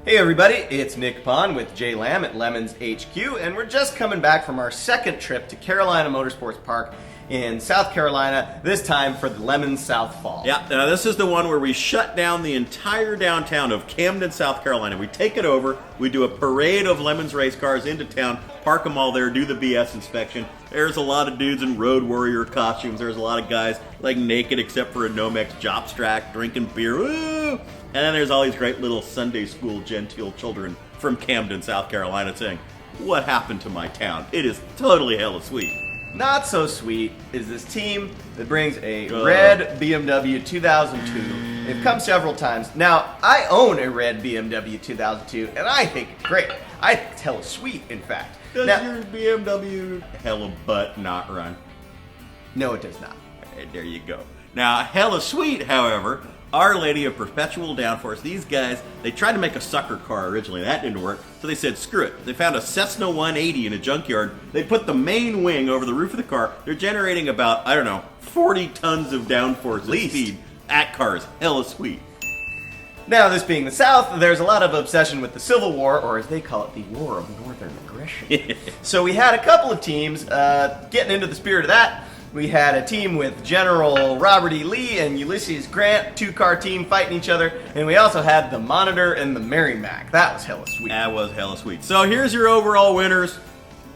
Hey everybody, it's Nick Pond with Jay Lamb at LeMons HQ, and we're just coming back from our second trip to Carolina Motorsports Park in South Carolina, this time for the LeMons South Fall. Yeah, now this is the one where we shut down the entire downtown of Camden, South Carolina. We take it over, we do a parade of LeMons race cars into town, park them all there, do the BS inspection. There's a lot of dudes in Road Warrior costumes. There's a lot of guys like naked except for a Nomex Jobstrack, drinking beer. Woo! And then there's all these great little Sunday school genteel children from Camden, South Carolina saying, "What happened to my town? It is totally hella sweet." Not so sweet is this team that brings a red BMW 2002. They've come several times. Now, I own a red BMW 2002, and I think it's great. I think it's hella sweet, in fact. Does Now, your BMW hella butt not run? no, it does not. There you go. Now, hella sweet, however, Our Lady of Perpetual Downforce. These guys, they tried to make a sucker car originally. That didn't work, so they said, screw it. They found a Cessna 180 in a junkyard. They put the main wing over the roof of the car. They're generating about, 40 tons of downforce at speed at cars. Hella sweet. Now, this being the South, there's a lot of obsession with the Civil War, or as they call it, the War of Northern Aggression. So we had a couple of teams getting into the spirit of that. We had a team with General Robert E. Lee and Ulysses Grant, two-car team fighting each other, and we also had the Monitor and the Merrimack. That was hella sweet. That was hella sweet. So here's your overall winners.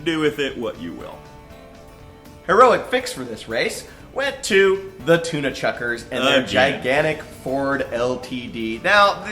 Do with it what you will. Heroic fix for this race went to the Tuna Chuckers and their gigantic Ford LTD. Now,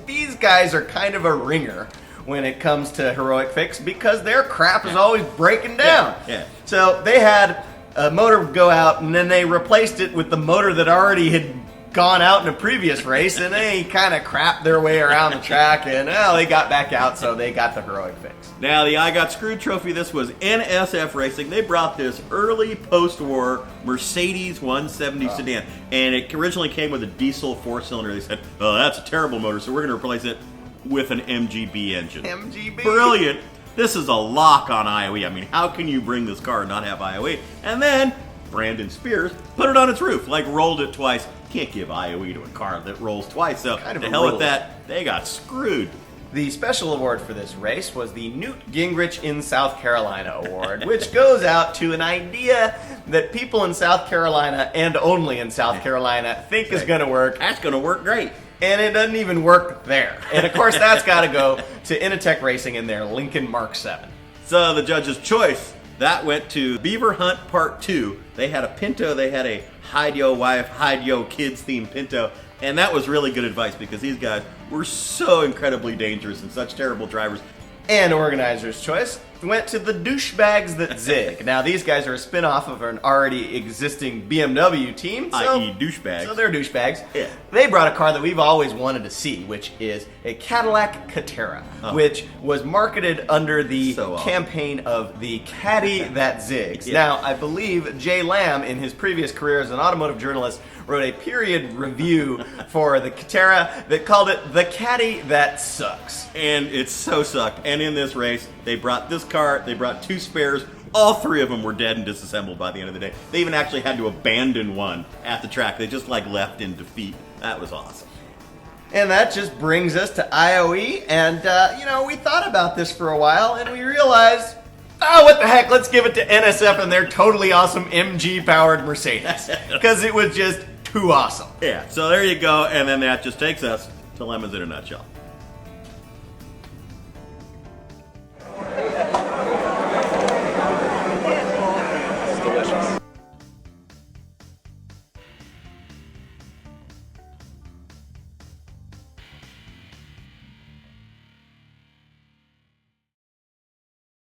these guys are kind of a ringer when it comes to heroic fix because their crap is always breaking down. Yeah. So they had a motor go out, and then they replaced it with the motor that already had gone out in a previous race, and they kind of crapped their way around the track, and they got back out, so they got the heroic fix. Now, the I Got Screwed trophy, this was NSF Racing. They brought this early post-war Mercedes 170 sedan, and it originally came with a diesel four-cylinder. They said, oh, that's a terrible motor, so we're going to replace it with an MGB engine. MGB? Brilliant. This is a lock on IOE. I mean, how can you bring this car and not have IOE? And then Brandon Spears put it on its roof, like rolled it twice. Can't give IOE to a car that rolls twice, so Kind of to a hell rule. with that, they got screwed. The special award for this race was the Newt Gingrich in South Carolina Award, which goes out to an idea that people in South Carolina, and only in South Carolina, think is going to work. That's going to work great. And it doesn't even work there. And of course, that's got to go to Initech Racing in their Lincoln Mark 7. So the judge's choice, that went to Beaver Hunt Part 2. They had a Pinto, they had a hide yo wife, hide yo kids themed Pinto. And that was really good advice because these guys were so incredibly dangerous and such terrible drivers. And organizer's choice went to the Douchebags That Zig. Now, these guys are a spin-off of an already existing BMW team. I.e. douchebags. So they're douchebags. Yeah. They brought a car that we've always wanted to see, which is a Cadillac Catera, which was marketed under the campaign of the Caddy That Zigs. Yeah. Now, I believe Jay Lamb, in his previous career as an automotive journalist, wrote a period review for the Catera that called it the Caddy That Sucks. And it so sucked. And in this race, they brought this car, they brought two spares. All three of them were dead and disassembled by the end of the day. They even actually had to abandon one at the track. They just left in defeat. That was awesome. And that just brings us to IOE. And, we thought about this for a while and we realized, what the heck, let's give it to NSF and their totally awesome MG-powered Mercedes. Because it was just too awesome. Yeah, so there you go. And then that just takes us to LeMons in a nutshell.